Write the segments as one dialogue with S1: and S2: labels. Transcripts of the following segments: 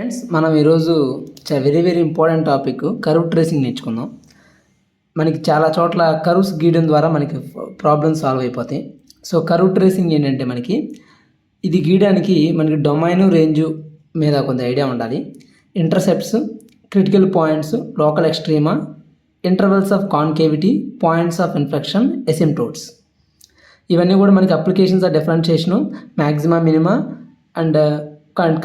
S1: Friends మనం ఈరోజు very important topic curve tracing నేర్చుకుందాం. మనకి చాలా చోట్ల కర్వ్స్ గీయడం ద్వారా మనకి ప్రాబ్లమ్స్ సాల్వ్ అయిపోతాయి. సో కర్వ్ ట్రేసింగ్ ఏంటంటే మనకి ఇది గీయడానికి మనకి డొమైన్ రేంజ్ మీద కొంత ఐడియా ఉండాలి. Intercepts, critical points, local extrema, intervals of concavity, points of inflection, asymptotes, ఇవన్నీ కూడా మనకి applications of differentiation, maxima, minima and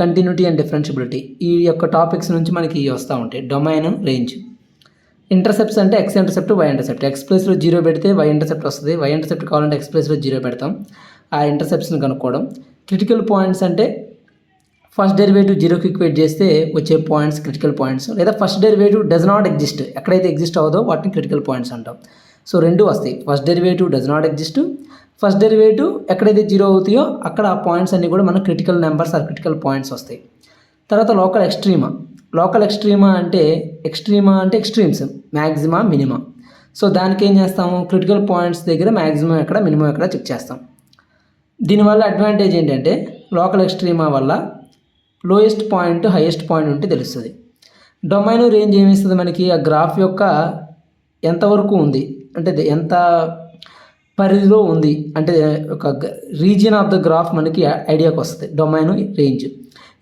S1: continuity and differentiability, ఈ యొక్క టాపిక్స్ నుంచి మనకి వస్తూ ఉంటాయి. Domain, range. ఇంటర్సెప్ట్స్ అంటే X intercept, Y intercept. X ప్లేస్లో 0 పెడితే వై ఇంటర్సెప్ట్ వస్తుంది. వై ఇంటర్సెప్ట్ కావాలంటే ఎక్స్ ప్లేస్లో 0 పెడతాం. ఆ ఇంటర్సెప్ట్స్ని కనుక్కోవడం. క్రిటికల్ పాయింట్స్ అంటే ఫస్ట్ డెరివేటివ్ 0కి ఈక్వేట్ చేస్తే వచ్చే పాయింట్స్ క్రిటికల్ పాయింట్స్, లేదా first derivative does not exist, ఎక్కడైతే ఎగ్జిస్ట్ అవ్వదో వాటిని క్రిటికల్ పాయింట్స్ అంటాం. సో రెండు వస్తాయి. First derivative does not exist, first derivative ఎక్కడైతే 0 అవుతాయో అక్కడ ఆ పాయింట్స్ అన్నీ కూడా మనకు critical numbers or critical points వస్తాయి. తర్వాత లోకల్ ఎక్స్ట్రీమా. లోకల్ ఎక్స్ట్రీమా అంటే ఎక్స్ట్రీమ్స్, మ్యాక్సిమా, మినిమా. సో దానికి ఏం చేస్తాము, క్రిటికల్ పాయింట్స్ దగ్గర మ్యాక్సిమం ఎక్కడ, మినిమం ఎక్కడ చెక్ చేస్తాం. దీనివల్ల అడ్వాంటేజ్ ఏంటంటే లోకల్ ఎక్స్ట్రీమా వల్ల లోయెస్ట్ పాయింట్, హైయెస్ట్ పాయింట్ ఉంటే తెలుస్తుంది. డొమైన్ రేంజ్ ఏమిస్తుంది మనకి, ఆ గ్రాఫ్ యొక్క ఎంతవరకు ఉంది అంటే ఎంత పరిధిలో ఉంది అంటే ఒక రీజియన్ ఆఫ్ ద గ్రాఫ్ మనకి ఐడియాకి వస్తుంది. Domain, range.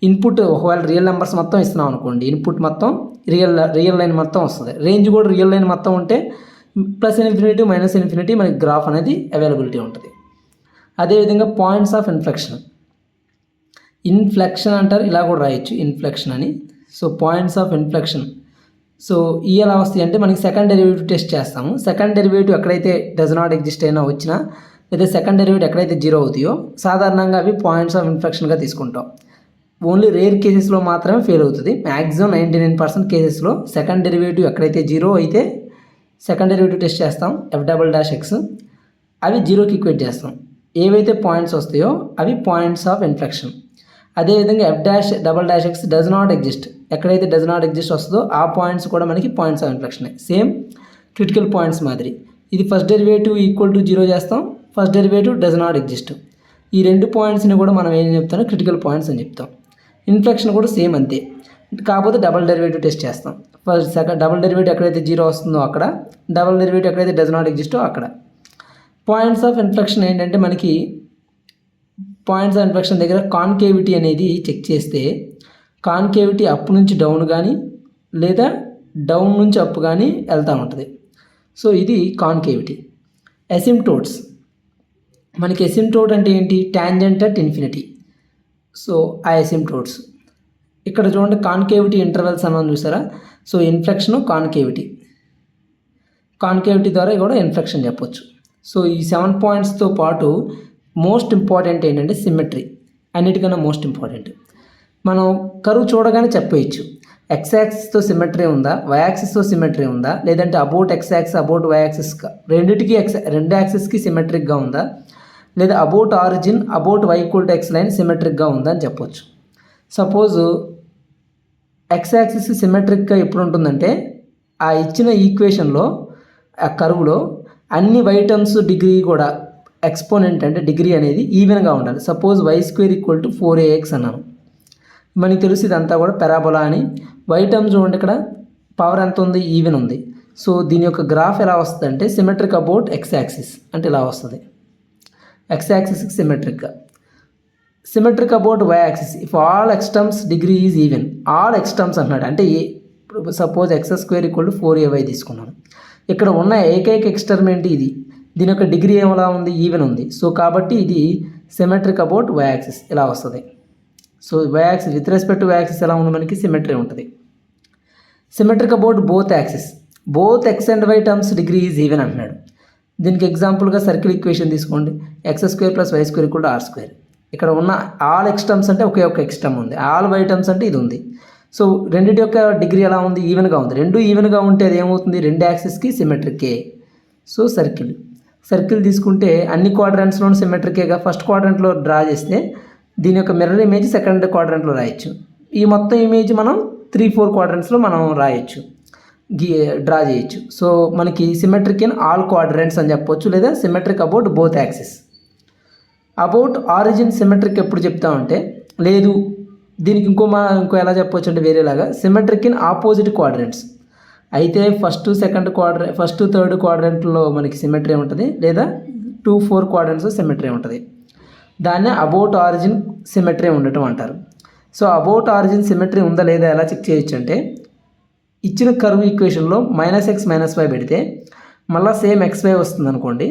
S1: ఇన్పుట్ ఒకవేళ రియల్ నెంబర్స్ మొత్తం ఇస్తున్నాం అనుకోండి, ఇన్పుట్ మొత్తం రియల్ లైన్ మొత్తం వస్తుంది. రేంజ్ కూడా రియల్ లైన్ మొత్తం ఉంటే ప్లస్ ఇన్ఫినిటీ, మైనస్ ఇన్ఫినిటీ మనకి గ్రాఫ్ అనేది అవైలబిలిటీ ఉంటుంది. అదేవిధంగా పాయింట్స్ ఆఫ్ ఇన్ఫ్లెక్షన్ అంటారు, ఇలా కూడా రాయొచ్చు ఇన్ఫ్లెక్షన్ అని. So points of inflection, so ఈ ఎలా వస్తాయి అంటే మనకి సెకండ్ డెరివేటివ్ టెస్ట్ చేస్తాము. సెకండ్ డెరివేటివ్ ఎక్కడైతే డస్ నాట్ ఎగ్జిస్ట్ అయినా వచ్చినా, లేదా సెకండ్ డెరివేటివ్ ఎక్కడైతే 0 అవుతాయో సాధారణంగా అవి పాయింట్స్ ఆఫ్ ఇన్ఫ్లెక్షన్గా తీసుకుంటాం. ఓన్లీ రేర్ కేసెస్లో మాత్రమే ఫెయిల్ అవుతుంది. మ్యాక్సిమం 99% కేసెస్లో సెకండ్ డెరివేటివ్ ఎక్కడైతే 0 అయితే సెకండ్ డెరివేటివ్ టెస్ట్ చేస్తాం, f'(x), అవి 0కి ఈక్వేట్ చేస్తాం. ఏవైతే పాయింట్స్ వస్తాయో అవి పాయింట్స్ ఆఫ్ ఇన్ఫ్లెక్షన్. అదేవిధంగా f'(x) డస్ నాట్ ఎగ్జిస్ట్, ఎక్కడైతే డస్ నాట్ ఎగ్జిస్ట్ వస్తుందో ఆ పాయింట్స్ కూడా మనకి points of inflection. Same critical points మాదిరి. ఇది ఫస్ట్ డెరివేటివ్ ఈక్వల్ టు 0 చేస్తాం, first derivative does not exist. ఈ రెండు పాయింట్స్ని కూడా మనం ఏం చెప్తాం, క్రిటికల్ పాయింట్స్ అని చెప్తాం. ఇన్ఫ్లెక్షన్ కూడా సేమ్ అంతే, కాకపోతే డబుల్ డెరివేటివ్ టెస్ట్ చేస్తాం. డబుల్ డెరివేటివ్ ఎక్కడైతే 0 వస్తుందో అక్కడ, డబుల్ డెరివేటివ్ ఎక్కడైతే డస్ నాట్ ఎగ్జిస్టో అక్కడ. పాయింట్స్ ఆఫ్ ఇన్ఫ్లెక్షన్ ఏంటంటే మనకి పాయింట్స్ ఆఫ్ ఇన్ఫ్లెక్షన్ దగ్గర కాన్కేవిటీ అనేది చెక్ చేస్తే కాన్కేవిటీ అప్ నుంచి డౌన్ కానీ లేదా డౌన్ నుంచి అప్ కానీ వెళ్తూ ఉంటుంది. సో ఇది కాన్కేవిటీ. ఎసిమ్టోట్స్, మనకి ఎసిమ్టోట్ అంటే ఏంటి, టాంజెంట్ అట్ ఇన్ఫినిటీ. సో ఆ ఎసిమ్టోట్స్ ఇక్కడ చూడండి, కాన్కేవిటీ ఇంటర్వెల్స్ అన్నాను చూసారా. సో ఇన్ఫ్లెక్షన్, కాన్కేవిటీ ద్వారా కూడా ఇన్ఫ్లెక్షన్ చెప్పొచ్చు. సో ఈ 7 పాయింట్స్తో పాటు మోస్ట్ ఇంపార్టెంట్ ఏంటంటే సిమెట్రీ, అన్నిటికన్నా మోస్ట్ ఇంపార్టెంట్. మనం కర్వ్ చూడగానే చెప్పేయచ్చు ఎక్స్ యాక్సిస్తో సిమెట్రీ ఉందా, వై యాక్సిస్తో సిమెట్రీ ఉందా, లేదంటే about X axis, about Y axis, రెండు యాక్సిస్కి సిమెట్రిక్గా ఉందా, లేదా about origin, about Y equal to X line సిమెట్రిక్గా ఉందా అని చెప్పొచ్చు. సపోజ్ ఎక్స్ యాక్సిస్ సిమెట్రిక్గా ఎప్పుడు ఉంటుందంటే ఆ ఇచ్చిన ఈక్వేషన్లో, ఆ కర్వ్లో అన్ని వై టర్మ్స్ డిగ్రీ కూడా ఎక్స్పోనెంట్ అంటే డిగ్రీ అనేది ఈవెన్గా ఉండాలి. సపోజ్ y² = 4ax అన్నాను, మనకి తెలుసు ఇదంతా కూడా పెరాబోలా అని. వై టర్మ్స్ చూడండి, ఇక్కడ పవర్ ఎంత ఉంది, ఈవెన్ ఉంది. సో దీని యొక్క గ్రాఫ్ ఎలా వస్తుంది అంటే సిమెట్రిక్ అబౌట్ ఎక్స్ యాక్సిస్ అంటే ఇలా వస్తుంది, ఎక్స్ యాక్సిస్కి సిమెట్రిక్గా. Symmetric about Y axis if all X terms degree is even, all X terms అన్నాడు అంటే సపోజ్ x² = 4ay తీసుకున్నాను. ఇక్కడ ఉన్న ఏకైక ఎక్స్ టర్మ్ ఏంటి, ఇది. దీని యొక్క డిగ్రీ ఏమలా ఉంది, ఈవెన్ ఉంది. సో కాబట్టి ఇది సిమెట్రిక్ అబౌట్ వై యాక్సిస్ ఇలా వస్తుంది. So Y axis with respect to Y axis ఎలా ఉంది, మనకి సిమెట్రీ ఉంటుంది. Symmetric about both axis, both X and Y terms degree is even అంటున్నాడు. దీనికి ఎగ్జాంపుల్గా సర్కిల్ ఈక్వేషన్ తీసుకోండి, x² + y² = r². ఇక్కడ ఉన్న ఆల్ ఎక్స్ టర్మ్స్ అంటే ఒకే ఒక ఎక్స్ టర్మ్ ఉంది, ఆల్ వై టర్మ్స్ అంటే ఇది ఉంది. సో రెండింటి యొక్క డిగ్రీ ఎలా ఉంది, ఈవెన్గా ఉంది. రెండు ఈవెన్గా ఉంటే అది ఏమవుతుంది, రెండు యాక్సిస్కి సిమెట్రికే. సో సర్కిల్ తీసుకుంటే అన్ని క్వాడ్రంట్స్లోనూ సిమెట్రికేగా. ఫస్ట్ క్వాడ్రంట్లో డ్రా చేస్తే దీని యొక్క మిర్రర్ ఇమేజ్ సెకండ్ క్వాడ్రంట్లో రాయొచ్చు. ఈ మొత్తం ఇమేజ్ మనం 3-4 క్వాడ్రంట్స్లో మనం రాయొచ్చు, డ్రా చేయొచ్చు. సో మనకి సిమెట్రిక్ ఇన్ ఆల్ క్వాడ్రంట్స్ అని చెప్పొచ్చు, లేదా symmetric about both axis. About origin symmetric ఎప్పుడు చెప్తామంటే, లేదు దీనికి ఇంకో ఎలా చెప్పొచ్చు అంటే వేరేలాగా సిమెట్రిక్ ఇన్ ఆపోజిట్ క్వాడ్రంట్స్. అయితే ఫస్ట్ థర్డ్ క్వాడ్రంట్లో మనకి సిమెట్రీ ఉంటుంది, లేదా 2-4 క్వాడ్రంట్స్లో సిమెట్రీ ఉంటుంది. దాన్నే అబౌట్ ఆరిజిన్ సిమెట్రీ ఉండటం అంటారు. సో అబౌట్ ఆరిజిన్ సిమెట్రీ ఉందా లేదా ఎలా చెక్ చేయొచ్చు అంటే, ఇచ్చిన కర్వ్ ఈక్వేషన్లో -x -y పెడితే మళ్ళీ సేమ్ xy వస్తుంది అనుకోండి.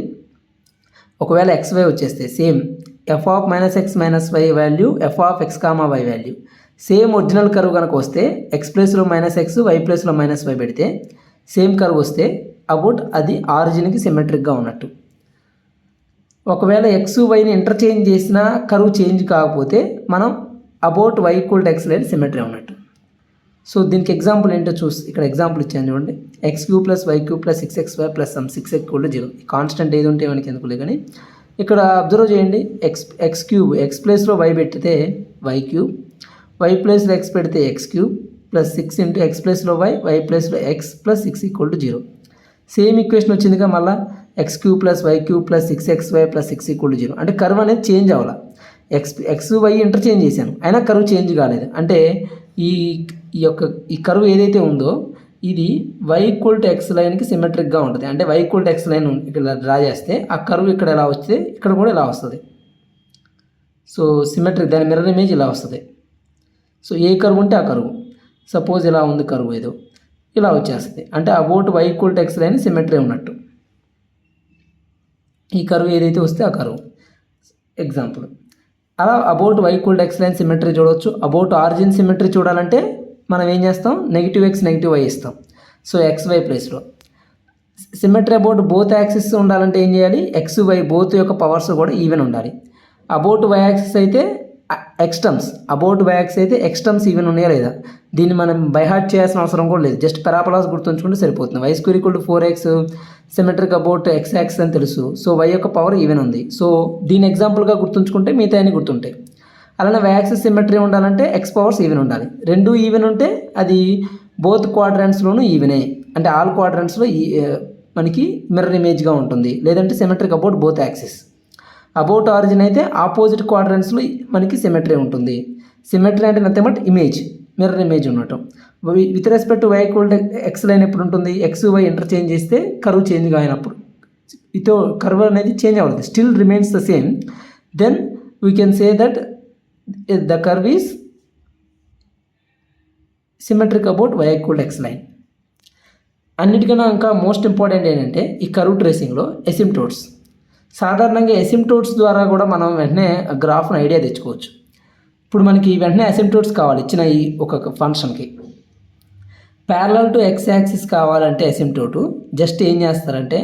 S1: ఒకవేళ xy వచ్చేస్తే same f of -x -y value f of x, y value same original curve కనుక వస్తే x ప్లేస్లో -x, y ప్లేస్లో -y పెడితే సేమ్ కర్వ్ వస్తే అబౌట్ అది ఆరిజిన్కి సిమెట్రిక్గా ఉన్నట్టు. ఒకవేళ x, yని ఇంటర్చేంజ్ చేసినా కర్వ్ చేంజ్ కాకపోతే మనం about y = x line symmetry ఉన్నట్టు. సో దీనికి ఎగ్జాంపుల్ ఏంటో ఇక్కడ ఎగ్జాంపుల్ ఇచ్చాను చూడండి. x³ + y³ + 6xy + some 6x = 0. Constant ఏది ఉంటే మనకి ఎందుకులే కానీ ఇక్కడ అబ్జర్వ్ చేయండి. x³ x ప్లేస్లో y పెడితే y³, y ప్లేస్లో x పెడితే x³ + 6 × x ప్లేస్లో y ప్లేస్లో x + 6 = 0. సేమ్ ఈక్వేషన్ వచ్చిందిగా మళ్ళీ x³ + y³ + 6xy + 6 = 0. అంటే కర్వ్ అనేది చేంజ్ అవ్వాలి. x y ఇంటర్చేంజ్ చేశాను అయినా కర్వ్ చేంజ్ కాలేదు. అంటే ఈ కర్వ్ ఏదైతే ఉందో ఇది y = x లైన్కి సిమెట్రిక్గా ఉంటుంది. అంటే y = x లైన్ ఇక్కడ డ్రా చేస్తే ఆ కర్వ్ ఇక్కడ ఎలా వస్తే ఇక్కడ కూడా ఇలా వస్తుంది. సో సిమెట్రిక్, దాని మిర్రర్ ఇమేజ్ ఇలా వస్తుంది. సో ఏ కర్వ్ ఉంటే ఆ కర్వ్, సపోజ్ ఇలా ఉంది కర్వ్ ఏదో ఇలా వచ్చేస్తుంది. అంటే about y = x line symmetry ఉన్నట్టు. ఈ కర్వ్ ఏదైతే వస్తే ఆ కర్వ్ ఎగ్జాంపుల్. అలా about y = x line symmetry చూడవచ్చు. అబౌట్ ఆరిజిన్ సిమెట్రీ చూడాలంటే మనం ఏం చేస్తాం, -x -y ఇస్తాం. సో xy ప్లేస్లో సిమెట్రీ అబౌట్ బోత్ యాక్సిస్ ఉండాలంటే ఏం చేయాలి, x y బోత్ యొక్క పవర్స్ కూడా ఈవెన్ ఉండాలి. అబౌట్ y యాక్సిస్ అయితే x టర్మ్స్ ఈవెన్ ఉన్నాయా లేదా, దీన్ని మనం బైహార్ట్ చేయాల్సిన అవసరం కూడా లేదు. జస్ట్ పారాబోలాస్ గుర్తుంచుకుంటే సరిపోతుంది. y² = 4x symmetric about x axis అని తెలుసు. సో y యొక్క పవర్ ఈవెన్ ఉంది. సో దీని ఎగ్జాంపుల్గా గుర్తుంచుకుంటే మిగతా అన్ని గుర్తుంటాయి. అలానే y యాక్సిస్ సిమెట్రీ ఉండాలంటే x పవర్స్ ఈవెన్ ఉండాలి. రెండు ఈవెన్ ఉంటే అది బోత్ క్వాడ్రంట్స్లోనూ ఈవెనే, అంటే ఆల్ క్వాడ్రంట్స్లో మనకి మిర్రర్ ఇమేజ్గా ఉంటుంది. లేదంటే symmetric about both axis. About origin అయితే ఆపోజిట్ క్వాడ్రంట్స్లో మనకి సిమెట్రీ ఉంటుంది. సిమెట్రీ అంటే nothing but image, mirror image ఉండటం. With respect to y = x line ఎప్పుడు ఉంటుంది, x y ఇంటర్చేంజ్ చేస్తే కర్వ్ చేంజ్ కానప్పుడు ఇతో కర్వ్ అనేది చేంజ్ అవ్వదు, still remains the same. Then we can say that the curve is symmetric about y = x line. అన్నిటికన్నా ఇంకా మోస్ట్ ఇంపార్టెంట్ ఏంటంటే ఈ కర్వ్ ట్రేసింగ్లో ఎసిమ్టోట్స్. సాధారణంగా ఎసిమ్టోట్స్ ద్వారా కూడా మనం వెంటనే గ్రాఫ్ను ఐడియా తెచ్చుకోవచ్చు. ఇప్పుడు మనకి వెంటనే ఎసిమ్టోట్స్ కావాలి ఇచ్చిన ఈ ఒక ఫంక్షన్కి. ప్యారలల్ టు x యాక్సిస్ కావాలంటే ఎసిమ్టోటు జస్ట్ ఏం చేస్తారంటే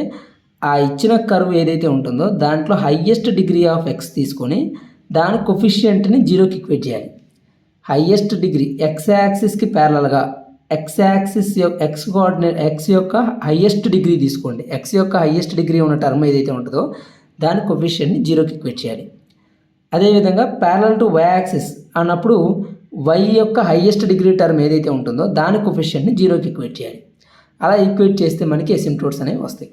S1: ఆ ఇచ్చిన కర్వ్ ఏదైతే ఉంటుందో దాంట్లో హైయెస్ట్ డిగ్రీ ఆఫ్ x తీసుకొని దాని కొఫిషియంట్ని 0కి ఈక్వేట్ చేయాలి. హైయెస్ట్ డిగ్రీ x యాక్సిస్కి ప్యారలల్గా x యొక్క హైయెస్ట్ డిగ్రీ తీసుకోండి. x యొక్క హైయెస్ట్ డిగ్రీ ఉన్న టర్మ్ ఏదైతే ఉంటుందో దాని కొఫిషియంట్ని 0కి ఈక్వేట్ చేయాలి. అదేవిధంగా ప్యారలల్ టు y యాక్సిస్ అన్నప్పుడు y యొక్క హైయెస్ట్ డిగ్రీ టర్మ్ ఏదైతే ఉంటుందో దాని కొఫిషియంట్ని 0కి ఈక్వేట్ చేయాలి. అలా ఈక్వేట్ చేస్తే మనకి ఎసిమ్టోట్స్ అనేవి వస్తాయి.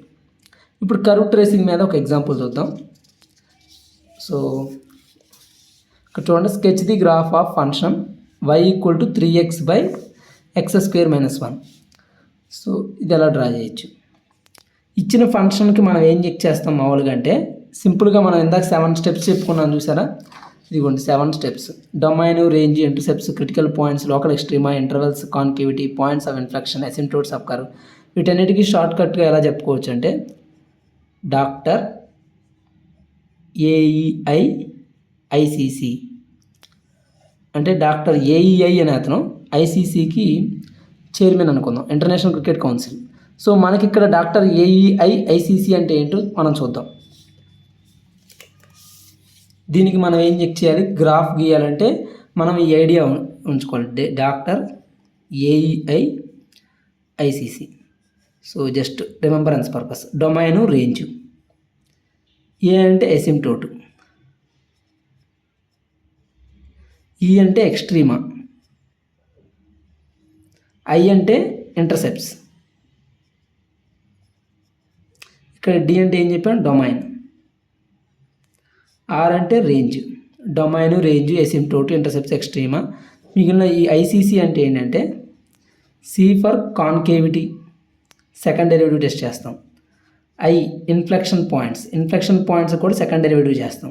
S1: ఇప్పుడు కర్వ్ ట్రేసింగ్ మీద ఒక ఎగ్జాంపుల్ చూద్దాం. సో ఇక్కడ చూడండి, sketch the graph of function y = 3x / x² - 1. So ఇది ఎలా డ్రా చేయొచ్చు. ఇచ్చిన ఫంక్షన్కి మనం ఏం చెక్ చేస్తాం మామూలుగా అంటే సింపుల్గా మనం ఇందాక 7 స్టెప్స్ చెప్పుకున్నాం చూసారా, ఇదిగోండి 7 steps. Domain, range, intercepts, critical points, local extrema, intervals, concavity, points of inflection, asymptotes of curve. వీటన్నిటికీ షార్ట్కట్గా ఎలా చెప్పుకోవచ్చు అంటే డాక్టర్ AEI ICC, అంటే డాక్టర్ AEI అనే అతను ICCకి చైర్మన్ అనుకుందాం, ఇంటర్నేషనల్ క్రికెట్ కౌన్సిల్. సో మనకి ఇక్కడ డాక్టర్ AEI ICC అంటే ఏంటో మనం చూద్దాం. దీనికి మనం ఏం చెక్ చేయాలి, గ్రాఫ్ గీయాలంటే మనం ఈ ఐడియా ఉంచుకోవాలి, doctor AEI ICC. So just remembrance purpose. Domain, range. A అంటే ఎసిమ్టోటు, ఈ అంటే ఎక్స్ట్రీమా, ఐ అంటే ఇంటర్సెప్ట్స్, ఇక్కడ డి అంటే ఏం చెప్పాను, డొమైన్, ఆర్ అంటే range. Domain, range, asymptote, intercepts, extrema. మిగిలిన ఈ ఐసీసీ అంటే ఏంటంటే C for concavity second derivative test చేస్తాం. ఇన్ఫ్లెక్షన్ పాయింట్స్ కూడా సెకండ్ డెరివేటివ్ చేస్తాం.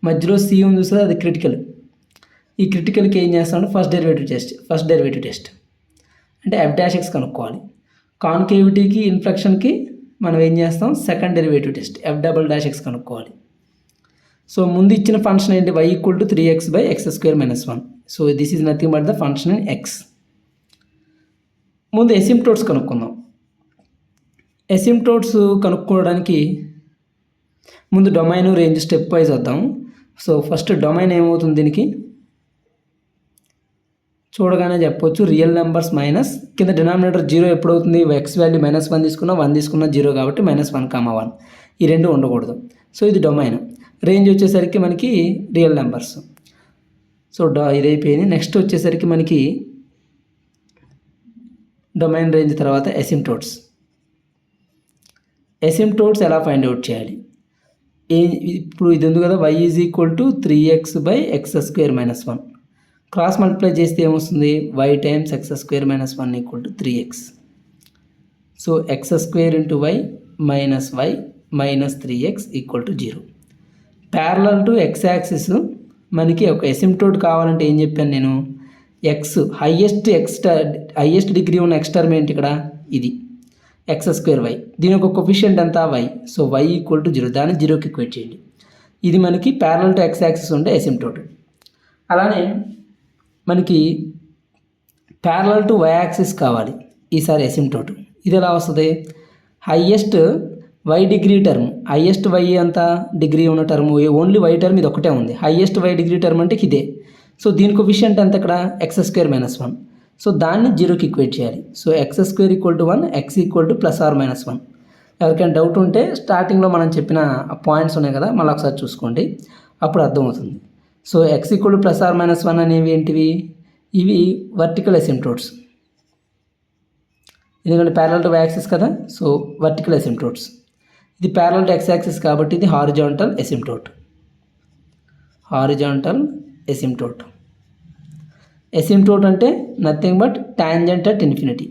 S1: మధ్యలో సి ఉంది చూస్తే అది క్రిటికల్. ఈ క్రిటికల్కి ఏం చేస్తామంటే ఫస్ట్ డెరివేటివ్ టెస్ట్ అంటే f'(x) కనుక్కోవాలి. కాన్కేవిటీకి ఇన్ఫ్లెక్షన్కి మనం ఏం చేస్తాం సెకండ్ డెరివేటివ్ టెస్ట్ f'(x) కనుక్కోవాలి. సో ముందు ఇచ్చిన ఫంక్షన్ ఏంటి y = 3x/x²-1. So this is nothing but the function in x. ముందు ఎసిమ్ప్టోట్స్ కనుక్కుందాం. ఎసిమ్ప్టోట్స్ కనుక్కోవడానికి ముందు డొమైన్ రేంజ్ స్టెప్ వైజ్ వద్దాం. సో ఫస్ట్ డొమైన్ ఏమవుతుంది దీనికి చూడగానే చెప్పొచ్చు రియల్ నెంబర్స్ మైనస్ కింద డినామినేటర్ 0 ఎప్పుడవుతుంది x వాల్యూ -1 తీసుకున్నా 1 తీసుకున్నా 0 కాబట్టి -1, 1 ఈ రెండు ఉండకూడదు. సో ఇది డొమైన్. రేంజ్ వచ్చేసరికి మనకి రియల్ నెంబర్స్. సో ఇది అయిపోయింది. నెక్స్ట్ వచ్చేసరికి మనకి డొమైన్ రేంజ్ తర్వాత ఎసిమ్ప్టోట్స్ ఎలా ఫైండ్ అవుట్ చేయాలి? ఇప్పుడు ఇది ఉంది కదా y = 3x/x²-1. క్రాస్ మల్టిప్లై చేస్తే ఏమొస్తుంది y × x²-1 = 3x. So x² × y - 3x = 0. Parallel to x axis మనకి ఒక ఎసిమ్ప్టోట్ కావాలంటే ఏం చెప్పాను నేను హైయెస్ట్ డిగ్రీ ఉన్న x టర్మ్ ఏంటి ఇక్కడ ఇది x²y. దీని యొక్క కోఎఫిషియంట్ ఎంత y. So y = 0. దాన్ని 0కి ఈక్వేట్ చేయండి. ఇది మనకి ప్యారలల్ టు x యాక్సిస్ ఉండే ఎసిమ్ప్టోట్. అలానే మనకి ప్యారలల్ టు y యాక్సిస్ కావాలి ఈసారి ఎసిమ్ప్టోట్. ఇది ఎలా వస్తుంది highest y degree term highest y అంత డిగ్రీ ఉన్న టర్మ్ ఓన్లీ y టర్మ్ ఇది ఒకటే ఉంది. హైయెస్ట్ y డిగ్రీ టర్మ్ అంటే ఇదే. సో దీని కోఎఫిషియంట్ ఎంత ఇక్కడ x²-1. సో దాన్ని 0కి ఈక్వేట్ చేయాలి. So x² = 1 x = +or-1. ఎవరికైనా డౌట్ ఉంటే స్టార్టింగ్లో మనం చెప్పిన పాయింట్స్ ఉన్నాయి కదా మళ్ళీ ఒకసారి చూసుకోండి అప్పుడు అర్థమవుతుంది. సో x = +or-1 అనేవి ఏంటివి ఇవి వర్టికల్ ఎసిమ్ప్టోట్స్. ఎందుకంటే ప్యారలల్ టు y యాక్సిస్ కదా సో వర్టికల్ ఎసిమ్ప్టోట్స్. ఇది ప్యారలల్ టు x యాక్సిస్ కాబట్టి ఇది హారిజాంటల్ ఎసిమ్ప్టోట్. ఎసిమ్ప్టోట్ అంటే nothing but tangent at infinity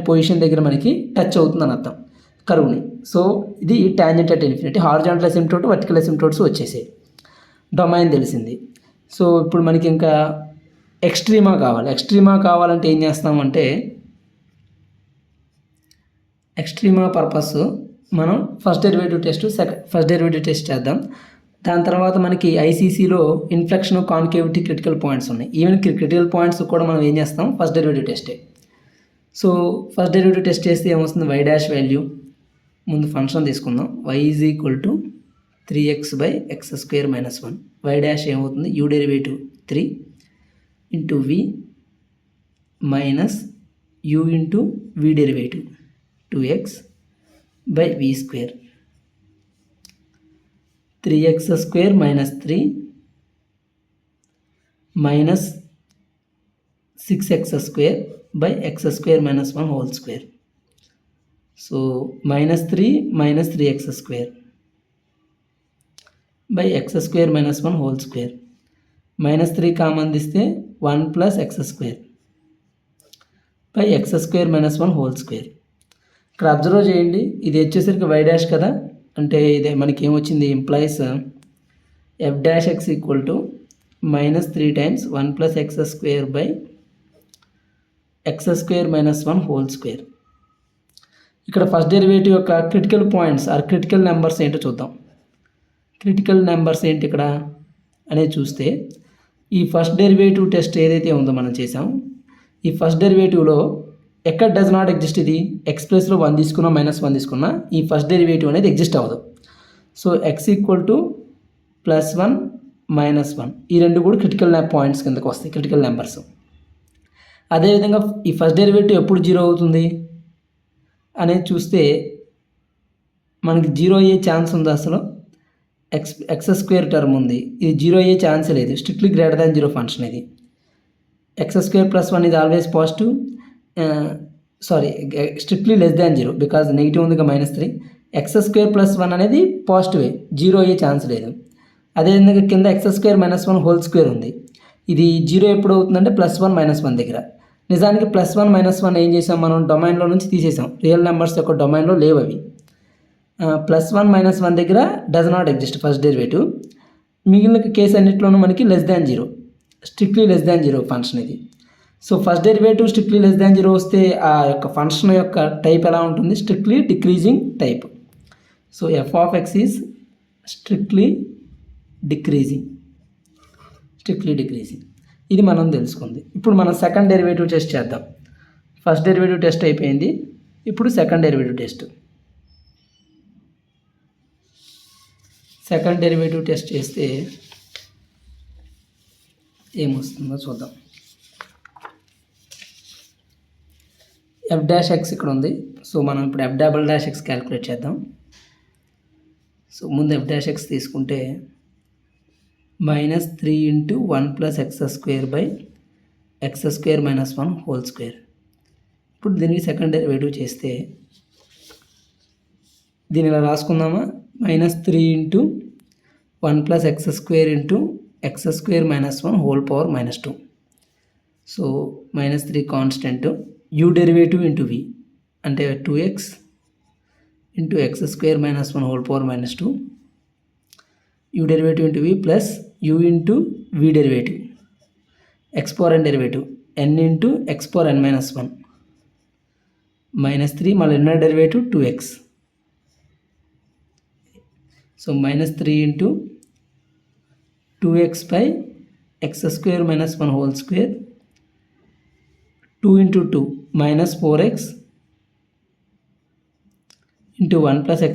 S1: position దగ్గర మనకి టచ్ అవుతుందని అర్థం కర్వ్ని. సో ఇది tangent at infinity. Horizontal asymptote vertical asymptotes వచ్చేసాయి. డొమైన్ తెలిసింది. సో ఇప్పుడు మనకి ఇంకా ఎక్స్ట్రీమా కావాలంటే ఏం చేస్తామంటే ఎక్స్ట్రీమా పర్పస్ మనం ఫస్ట్ డెరివేటివ్ టెస్ట్ చేద్దాం. దాని తర్వాత మనకి ఐసీసీలో ఇన్ఫ్లెక్షన్ కాన్కేవిటీ క్రిటికల్ పాయింట్స్ ఉన్నాయి. ఈవెన్ క్రిటికల్ పాయింట్స్ కూడా మనం ఏం చేస్తాం ఫస్ట్ డెరివేటివ్ టెస్టే. సో ఫస్ట్ డెరివేటివ్ టెస్ట్ చేస్తే ఏమొస్తుంది y' వాల్యూ ముందు ఫంక్షన్ తీసుకుందాం y = 3x/x²-1. y' ఏమవుతుంది u derivative 3 × v - u × v derivative 2x/v². 3x² - 3 - 6x²/x²-1 so -3 - 3x²/x²-1 -3 common తీస్తే 1 + x²/x²-1. ఇక్కడ అబ్జర్వ్ చేయండి ఇది వచ్చేసరికి y' కదా అంటే ఇదే మనకి ఏమొచ్చింది ఇంప్లాయిస్ f'(x) = -3 × 1 + x²/x²-1. ఇక్కడ ఫస్ట్ డెరివేటివ్ యొక్క critical points or critical numbers ఏంటో చూద్దాం. క్రిటికల్ నెంబర్స్ ఏంటి ఇక్కడ అనేది చూస్తే ఈ ఫస్ట్ డెరివేటివ్ టెస్ట్ ఏదైతే ఉందో మనం చేసాం ఈ ఫస్ట్ డెరివేటివ్లో ఎక్కడ డస్ నాట్ ఎగ్జిస్ట్ ఇది x ప్లస్లో 1 తీసుకున్నా -1 తీసుకున్నా ఈ ఫస్ట్ డెరివేటివ్ అనేది ఎగ్జిస్ట్ అవ్వదు. సో x = +1 - 1 ఈ రెండు కూడా క్రిటికల్ పాయింట్స్ కిందకు వస్తాయి క్రిటికల్ నెంబర్స్. అదేవిధంగా ఈ ఫస్ట్ డెరివేటివ్ ఎప్పుడు 0 అవుతుంది అనేది చూస్తే మనకి 0 అయ్యే ఛాన్స్ ఉంది. అసలు x² టర్మ్ ఉంది ఇది 0 అయ్యే ఛాన్స్ లేదు. స్ట్రిక్ట్లీ గ్రేటర్ దాన్ 0 ఫంక్షన్ ఇది. x² + 1 ఇది always positive strictly less than 0 because negative ఉంది -3. x² + 1 అనేది పాజిటివే 0 అయ్యే ఛాన్స్ లేదు. అదేవిధంగా కింద x² - 1 హోల్ స్క్వేర్ ఉంది. ఇది 0 ఎప్పుడు అవుతుందంటే +1 -1 దగ్గర. నిజానికి +1 -1 ఏం చేసాం మనం డొమైన్లో నుంచి తీసేసాం. రియల్ నెంబర్స్ యొక్క డొమైన్లో లేవు అవి. +1 -1 దగ్గర does not exist first derivative. మిగిలిన కేసు అన్నింటిలోనూ మనకి <0, స్ట్రిక్ట్లీ <0 ఫంక్షన్ ఇది. సో ఫస్ట్ డెరివేటివ్ స్ట్రిక్ట్లీ <0 వస్తే ఆ యొక్క ఫంక్షన్ యొక్క టైప్ ఎలా ఉంటుంది? Strictly decreasing type. So f(x) is strictly decreasing. ఇది మనం తెలుసుకుంది. ఇప్పుడు మనం సెకండ్ డెరివేటివ్ టెస్ట్ చేద్దాం. ఫస్ట్ డెరివేటివ్ టెస్ట్ అయిపోయింది. ఇప్పుడు second derivative test. Second derivative test చేస్తే ఏమొస్తుందో చూద్దాం. f'(x) ఇక్కడ ఉంది. సో మనం ఇప్పుడు f'(x) క్యాలిక్యులేట్ చేద్దాం. సో ముందు f'(x) తీసుకుంటే -3 × 1 + x² - 1 హోల్ స్క్వేర్. ఇప్పుడు దీనికి సెకండ్ డెరివేటివ్ చేస్తే దీని ఇలా రాసుకుందామా? -3 × 1 + x² - 1 whole power -2. So -3 constant, u derivative into v అంటే 2x × x² - 1 whole power -2, u derivative into v plus u into v derivative, x power n derivative n into x power n - 1 -3 మళ్ళీ inner derivative 2x. So -3 × 2x by x² - 1 whole square, 2 × 2 -4x into 1 + x²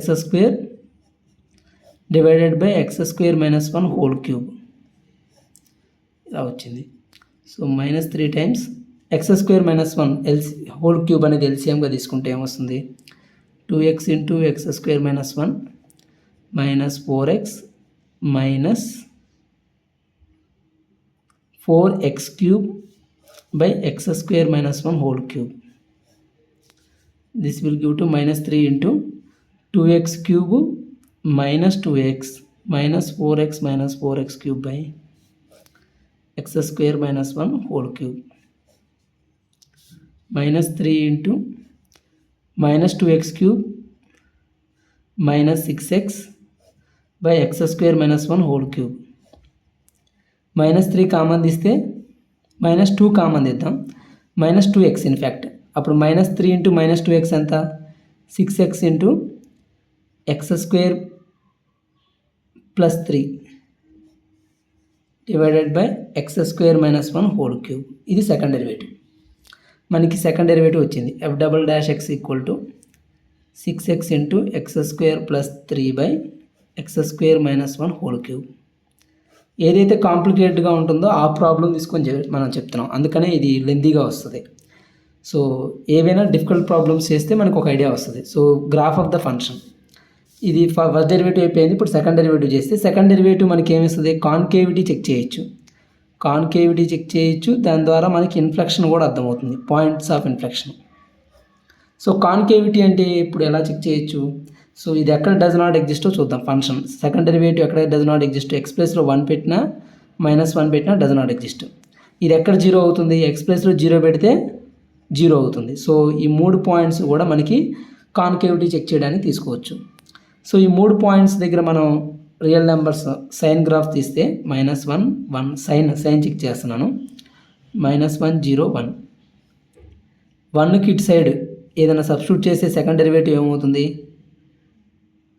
S1: divided by x² - 1 whole cube ఇలా వచ్చింది. So -3 times x² - 1 whole cube అనేది ఎల్సిఎంగా తీసుకుంటే ఏమొస్తుంది? 2x × x² - 1 -4x -4x³ by x² - 1 whole cube. This will give to -3 × 2x³ -2x -4x -4x³ by x² - 1 whole cube. -3 × -2x³ -6x by x² - 1 whole cube. -3 common తీస్తే -2 common తీద్దాం, -2x in fact. అప్పుడు -3 × -2x ఎంత? 6x × x² + 3 divided by x² - 1 whole cube. ఇది second derivative. మనకి second derivative వచ్చింది. f'(x) = 6x × x² + 3 by x² - 1 whole cube. ఏదైతే కాంప్లికేటెడ్గా ఉంటుందో ఆ ప్రాబ్లం తీసుకొని మనం చెప్తున్నాం, అందుకనే ఇది లెంతీగా వస్తుంది. సో ఏవైనా డిఫికల్ట్ ప్రాబ్లమ్స్ చేస్తే మనకు ఒక ఐడియా వస్తుంది. So graph of the function ఇది ఫస్ట్ డెరివేటివ్ అయిపోయింది. ఇప్పుడు సెకండ్ డెరివేటివ్ చేస్తే సెకండ్ డెరివేటివ్ మనకి ఏమిస్తుంది? కాన్కేవిటీ చెక్ చేయొచ్చు. దాని ద్వారా మనకి ఇన్ఫ్లెక్షన్ కూడా అర్థమవుతుంది, పాయింట్స్ ఆఫ్ ఇన్ఫ్లెక్షన్. సో కాన్కేవిటీ అంటే ఇప్పుడు ఎలా చెక్ చేయొచ్చు? సో ఇది ఎక్కడ డస్ నాట్ ఎగ్జిస్టో చూద్దాం. ఫంక్షన్ సెకండ్ డెరివేటివ్ ఎక్కడ డస్ నాట్ ఎగ్జిస్ట్? x ప్లేస్లో 1 పెట్టినా -1 పెట్టినా డస్ నాట్ ఎగ్జిస్ట్. ఇది ఎక్కడ 0 అవుతుంది? x ప్లేస్లో 0 పెడితే 0 అవుతుంది. సో ఈ 3 పాయింట్స్ కూడా మనకి కాన్కేవిటీ చెక్ చేయడానికి తీసుకోవచ్చు. సో ఈ 3 పాయింట్స్ దగ్గర మనం రియల్ నెంబర్స్ సైన్ గ్రాఫ్ తీస్తే -1 1 సైన్ చెక్ చేస్తున్నాను. -1 0 1 1కి ఇటు సైడ్ ఏదైనా సబ్స్టిట్యూట్ చేస్తే సెకండ్ డెరివేటివ్ ఏమవుతుంది?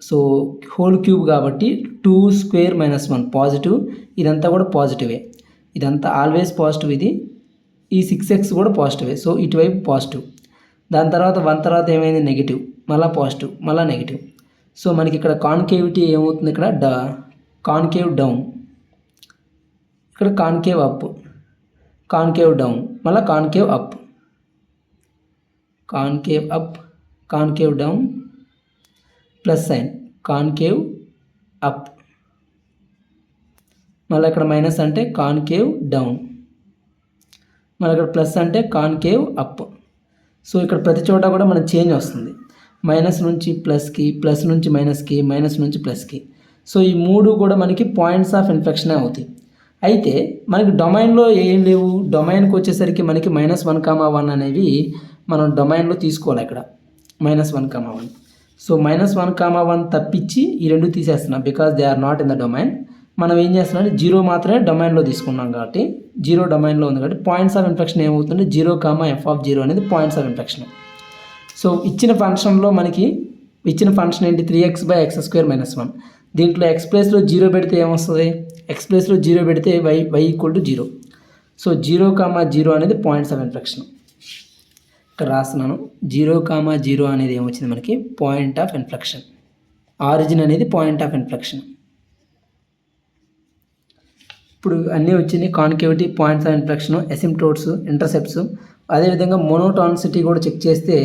S1: సో హోల్ క్యూబ్ కాబట్టి 2² - 1 పాజిటివ్, ఇదంతా కూడా పాజిటివే, ఇదంతా ఆల్వేస్ పాజిటివ్. ఇది ఈ 6x కూడా పాజిటివే. సో ఇటువైపు పాజిటివ్. దాని తర్వాత 1 తర్వాత ఏమైంది? నెగిటివ్, మళ్ళీ పాజిటివ్, మళ్ళీ నెగిటివ్. సో మనకి ఇక్కడ కాన్కేవిటీ ఏమవుతుంది? ఇక్కడ కాన్కేవ్ డౌన్, ఇక్కడ కాన్కేవ్ అప్, కాన్కేవ్ డౌన్, మళ్ళీ concave up, concave up, concave down, plus sign concave up, మళ్ళీ ఇక్కడ మైనస్ అంటే కాన్కేవ్ డౌన్, మళ్ళీ ఇక్కడ ప్లస్ అంటే కాన్కేవ్ అప్. సో ఇక్కడ ప్రతి చోట కూడా మన చేంజ్ వస్తుంది. మైనస్ నుంచి ప్లస్కి, ప్లస్ నుంచి మైనస్కి, మైనస్ నుంచి ప్లస్కి. సో ఈ 3 కూడా మనకి పాయింట్స్ ఆఫ్ ఇన్ఫ్లెక్షనే అవుతాయి. అయితే మనకి డొమైన్లో ఏం లేవు. డొమైన్కి వచ్చేసరికి మనకి -1, 1 అనేవి మనం డొమైన్లో తీసుకోవాలి. ఇక్కడ -1, 1. సో -1, 1 తప్పించి ఈ 2 తీసేస్తున్నాం because they are not in the domain. మనం ఏం చేస్తున్నాం అంటే 0 మాత్రమే డొమైన్లో తీసుకున్నాం కాబట్టి 0 డొమైన్లో ఉంది కాబట్టి పాయింట్స్ ఆఫ్ ఇన్ఫ్లెక్షన్ ఏమవుతుంది 0, f(0) అనేది పాయింట్స్ ఆఫ్ ఇన్ఫ్లెక్షన్. సో ఇచ్చిన ఫంక్షన్లో మనకి ఇచ్చిన ఫంక్షన్ ఏంటి 3x/x² - 1. దీంట్లో x ప్లేస్లో 0 పెడితే ఏమొస్తుంది, x ప్లేస్లో 0 పెడితే y = 0. సో 0, 0 అనేది పాయింట్స్ ఆఫ్ ఇన్ఫ్లెక్షన్. ఇక్కడ రాస్తున్నాను 0, 0 అనేది ఏమొచ్చింది మనకి పాయింట్ ఆఫ్ ఇన్ఫ్లెక్షన్. ఆరిజిన్ అనేది పాయింట్ ఆఫ్ ఇన్ఫ్లెక్షన్. ఇప్పుడు అన్నీ వచ్చినాయి. కాన్కేవిటీ, పాయింట్స్ ఆఫ్ ఇన్ఫ్లెక్షన్, ఎసిమ్ప్టోట్స్, ఇంటర్సెప్ట్స్. అదేవిధంగా మోనోటానిసిటీ కూడా చెక్ చేస్తే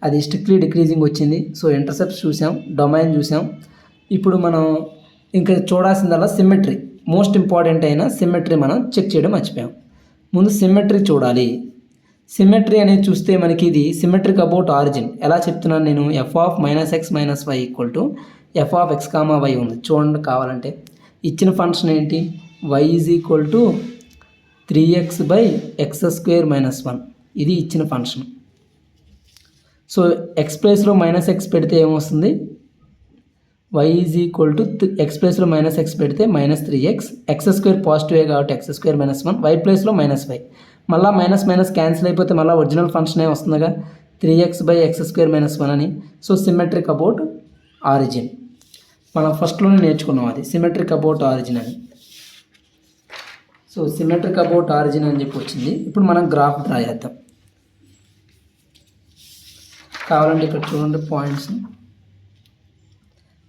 S1: అది స్ట్రిక్ట్లీ డిక్రీజింగ్ వచ్చింది. సో ఇంటర్సెప్ట్స్ చూసాం, డొమైన్ చూసాం. ఇప్పుడు మనం ఇంకా చూడాల్సిందల్లా సిమెట్రీ. మోస్ట్ ఇంపార్టెంట్ అయిన సిమెట్రీ మనం చెక్ చేయడం మర్చిపోయాం. ముందు సిమెట్రీ చూడాలి. సిమెట్రీ అనేది చూస్తే మనకి ఇది సిమెట్రిక్ అబౌట్ ఆరిజిన్. ఎలా చెప్తున్నాను నేను, f (-x - y) = f(x, y) ఉంది. చూడండి కావాలంటే ఇచ్చిన ఫంక్షన్ ఏంటి y = 3x/x² - 1. ఇది ఇచ్చిన ఫంక్షన్. సో x ప్లేస్లో -x పెడితే ఏమొస్తుంది y = x ప్లేస్లో -x పెడితే -3x, x² పాజిటివే కాబట్టి x² - 1, y ప్లేస్లో -y. మళ్ళీ మైనస్ క్యాన్సిల్ అయిపోతే మళ్ళీ ఒరిజినల్ ఫంక్షనే వస్తుందిగా 3x/x² - 1 అని. సో సిమెట్రిక్ అబౌట్ ఆరిజిన్ మనం ఫస్ట్లోనే నేర్చుకున్నాం, అది సిమెట్రిక్ అబౌట్ ఆరిజిన్ అని. సో సిమెట్రిక్ అబౌట్ ఆరిజిన్ అని చెప్పి వచ్చింది. ఇప్పుడు మనం గ్రాఫ్ డ్రా చేద్దాం. కావాలంటే ఇక్కడ చూడండి పాయింట్స్.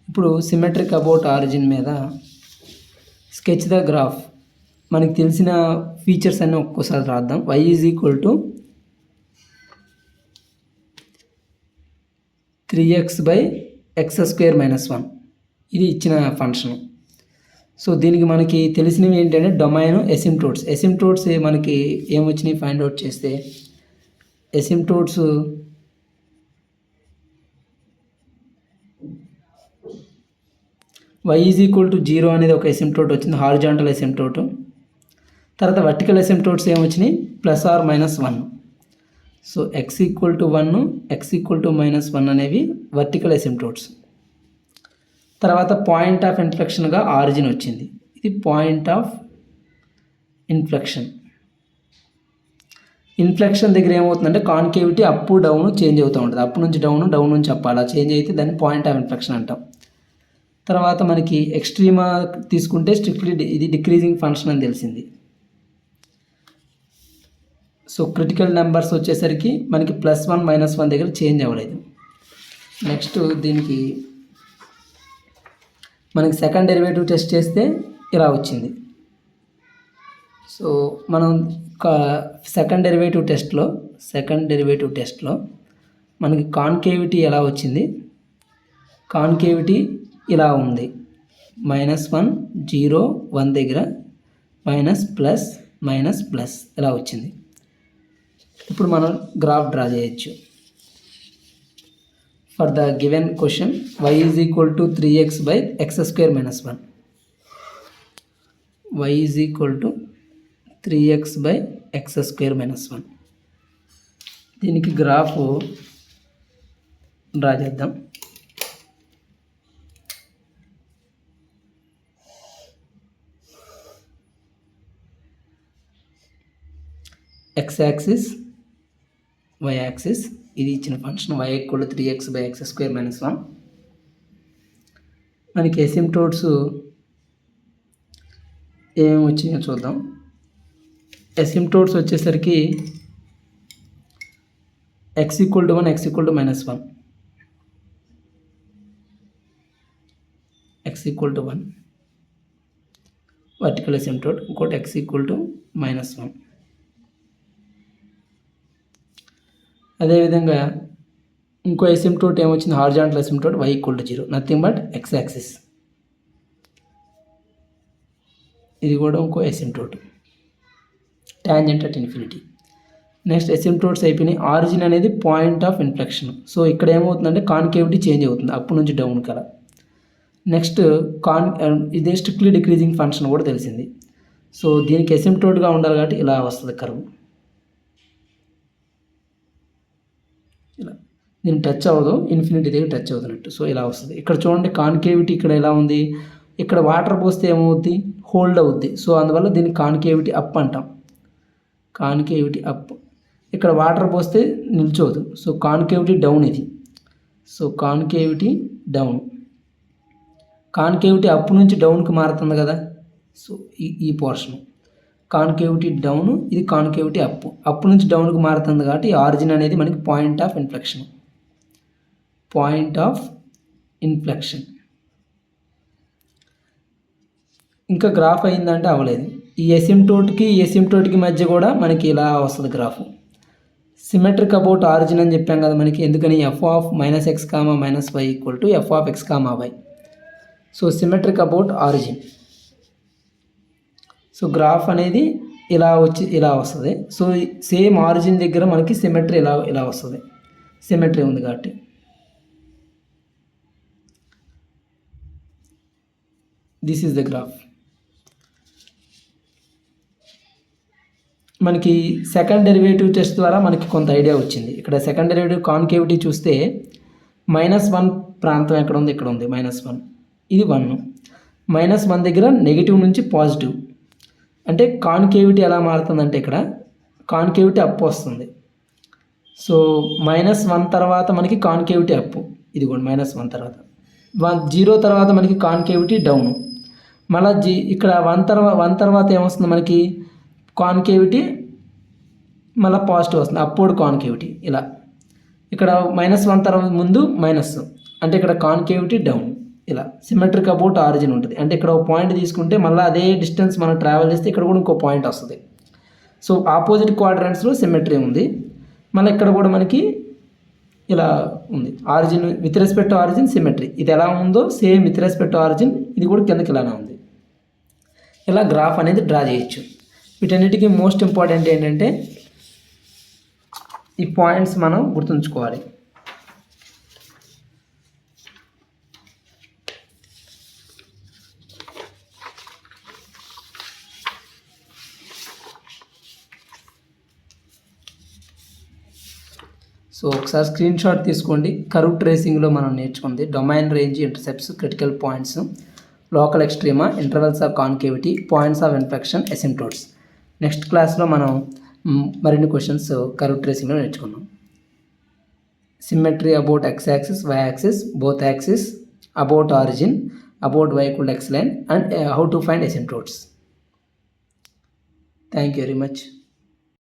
S1: ఇప్పుడు సిమెట్రిక్ అబౌట్ ఆరిజిన్ మీద స్కెచ్ ద గ్రాఫ్. మనకి తెలిసిన ఫీచర్స్ అన్నీ ఒక్కోసారి రాద్దాం. y = 3x/x² - 1. ఇది ఇచ్చిన ఫంక్షన్. సో దీనికి మనకి తెలిసినవి ఏంటంటే డొమైన్, ఎసిమ్ప్టోట్స్. ఎసిమ్ప్టోట్స్ మనకి ఏమొచ్చినాయి ఫైండ్ అవుట్ చేస్తే ఎసిమ్ప్టోట్స్ y = 0 అనేది ఒక ఎసిమ్ప్టోట్ వచ్చింది, హారిజాంటల్ ఎసిమ్ప్టోట్. తర్వాత vertical ఎసిమ్ప్టోట్స్ ఏమొచ్చినాయి +or-1. So x = 1, x = -1 అనేవి వర్టికల్ ఎసిమ్ప్టోట్స్. తర్వాత పాయింట్ ఆఫ్ ఇన్ఫ్లెక్షన్గా ఆరిజిన్ వచ్చింది. ఇది పాయింట్ ఆఫ్ ఇన్ఫ్లెక్షన్. ఇన్ఫ్లెక్షన్ దగ్గర ఏమవుతుందంటే కాన్కేవిటీ అప్ డౌన్ చేంజ్ అవుతూ ఉంటుంది. అప్ నుంచి డౌన్, డౌన్ నుంచి అప్ అలా చేంజ్ అయితే దాన్ని పాయింట్ ఆఫ్ ఇన్ఫ్లెక్షన్ అంటాం. తర్వాత మనకి ఎక్స్ట్రీమా తీసుకుంటే స్ట్రిక్ట్లీ ఇది డిక్రీజింగ్ ఫంక్షన్ అని తెలిసింది. సో క్రిటికల్ నెంబర్స్ వచ్చేసరికి మనకి +1, -1 దగ్గర చేంజ్ అవ్వలేదు. నెక్స్ట్ దీనికి మనకి సెకండ్ డెరివేటివ్ టెస్ట్ చేస్తే ఇలా వచ్చింది. సో మనం సెకండ్ డెరివేటివ్ టెస్ట్లో మనకి కాన్కేవిటీ ఎలా వచ్చింది, కాన్కేవిటీ ఇలా ఉంది. -1, 0, 1 దగ్గర ప్లస్ ఇలా వచ్చింది. ఇప్పుడు మనం గ్రాఫ్ డ్రా చేయొచ్చు. For the given question y = 3x/x² - 1. y = 3x/x² - 1. దీనికి గ్రాఫ్ డ్రా చేద్దాం. x axis, y axis. ఇది ఇచ్చిన ఫంక్షన్ y = 3x/x² - 1. మనకి ఎసిమ్ప్టోట్స్ ఏమేమి వచ్చినాయో చూద్దాం. ఎసిమ్ప్టోట్స్ వచ్చేసరికి x = 1, x = -1. x = 1 vertical asymptote, ఇంకోటి x = -1. అదేవిధంగా ఇంకో ఎసిమ్ప్టోట్ ఏమొచ్చింది horizontal asymptote y = 0, nothing but x axis. ఇది కూడా ఇంకో asymptote tangent at infinity. Next asymptotes అయిపోయినాయి. ఆరిజిన్ అనేది పాయింట్ ఆఫ్ ఇన్ఫ్లెక్షన్. సో ఇక్కడ ఏమవుతుందంటే కాన్కేవిటీ చేంజ్ అవుతుంది అప్ నుంచి డౌన్ కల. నెక్స్ట్ ఇదే స్ట్రిక్ట్లీ డిక్రీజింగ్ ఫంక్షన్ కూడా తెలిసింది. సో దీనికి ఎసిమ్ప్టోట్గా ఉండాలి కాబట్టి ఇలా వస్తుంది కర్వ్. ఇలా దీన్ని టచ్ అవ్వదు, ఇన్ఫినిటీ దగ్గర టచ్ అవుతున్నట్టు. సో ఇలా వస్తుంది. ఇక్కడ చూడండి కాన్కేవిటీ ఇక్కడ ఎలా ఉంది, ఇక్కడ వాటర్ పోస్తే ఏమవుద్ది, హోల్డ్ అవుద్ది. సో అందువల్ల దీన్ని కాన్కేవిటీ అప్ అంటాం. కాన్కేవిటీ అప్. ఇక్కడ వాటర్ పోస్తే నిల్చోదు. సో కాన్కేవిటీ డౌన్ ఇది. So concavity down. Concavity up నుంచి డౌన్కి మారుతుంది కదా. సో ఈ పోర్షన్ కాన్కేవిటీ డౌన్, ఇది కాన్కేవిటీ అప్. అప్ నుంచి డౌన్కి మారుతుంది కాబట్టి ఆరిజిన్ అనేది మనకి point of inflection. Point of inflection. ఇంకా గ్రాఫ్ అయిందంటే అవ్వలేదు. ఈ ఎసిమ్టోట్కి మధ్య కూడా మనకి ఇలా వస్తుంది గ్రాఫ్. సిమెట్రిక్ అబౌట్ ఆరిజిన్ అని చెప్పాం కదా మనకి. ఎందుకని f of -x, -y equal to f of x, y. So symmetric about origin. So graph అనేది ఇలా వస్తుంది. సో సేమ్ ఆరిజిన్ దగ్గర మనకి సిమెట్రీ ఇలా వస్తుంది. సిమెట్రీ ఉంది కాబట్టి. This is the graph. మనకి సెకండ్ డెరివేటివ్ టెస్ట్ ద్వారా మనకి కొంత ఐడియా వచ్చింది. ఇక్కడ సెకండ్ డెరివేటివ్ కాన్కేవిటీ చూస్తే -1 ప్రాంతం ఎక్కడ ఉంది, ఇక్కడ ఉంది -1. ఇది 1. -1 దగ్గర నెగిటివ్ నుంచి పాజిటివ్. అంటే కాన్కేవిటీ ఎలా మారుతుందంటే ఇక్కడ కాన్కేవిటీ అప్ వస్తుంది. సో -1 తర్వాత మనకి కాన్కేవిటీ అప్. ఇదిగోండి -1 తర్వాత 0 తర్వాత మనకి కాన్కేవిటీ డౌన్. మళ్ళీ ఇక్కడ 1 తర్వాత ఏమొస్తుంది మనకి కాన్కేవిటీ మళ్ళీ పాజిటివ్ వస్తుంది, అప్వర్డ్ కాన్కేవిటీ. ఇలా ఇక్కడ -1 తర్వాత ముందు మైనస్, అంటే ఇక్కడ కాన్కేవిటీ డౌన్. ఇలా సిమెట్రిక్ అబౌట్ ఆరిజిన్ ఉంటుంది. అంటే ఇక్కడ ఒక పాయింట్ తీసుకుంటే మళ్ళీ అదే డిస్టెన్స్ మనం ట్రావెల్ చేస్తే ఇక్కడ కూడా ఇంకో పాయింట్ వస్తుంది. సో ఆపోజిట్ క్వాడ్రంట్స్లో సిమెట్రీ ఉంది. మళ్ళీ ఇక్కడ కూడా మనకి ఇలా ఉంది. Origin with respect to origin symmetry. ఇది ఎలా ఉందో same with respect to origin ఇది కూడా కిందకి ఇలానే ఉంది. ఇలా గ్రాఫ్ అనేది డ్రా చేయొచ్చు. వీటన్నిటికీ మోస్ట్ ఇంపార్టెంట్ ఏంటంటే ఈ పాయింట్స్ మనం గుర్తుంచుకోవాలి. సో ఒకసారి స్క్రీన్ షాట్ తీసుకోండి. కర్వ్ ట్రేసింగ్లో మనం నేర్చుకుంది domain, range, intercepts, critical points, local extrema, intervals of concavity, points of infection, asymptotes. Next క్లాస్లో మనం మరిన్ని క్వశ్చన్స్ కర్వ్ ట్రేసింగ్లో నేర్చుకున్నాం. Symmetry about x axis, y axis, both axis, about origin, about y equal to x line, and how to find asymptotes. Thank you very much.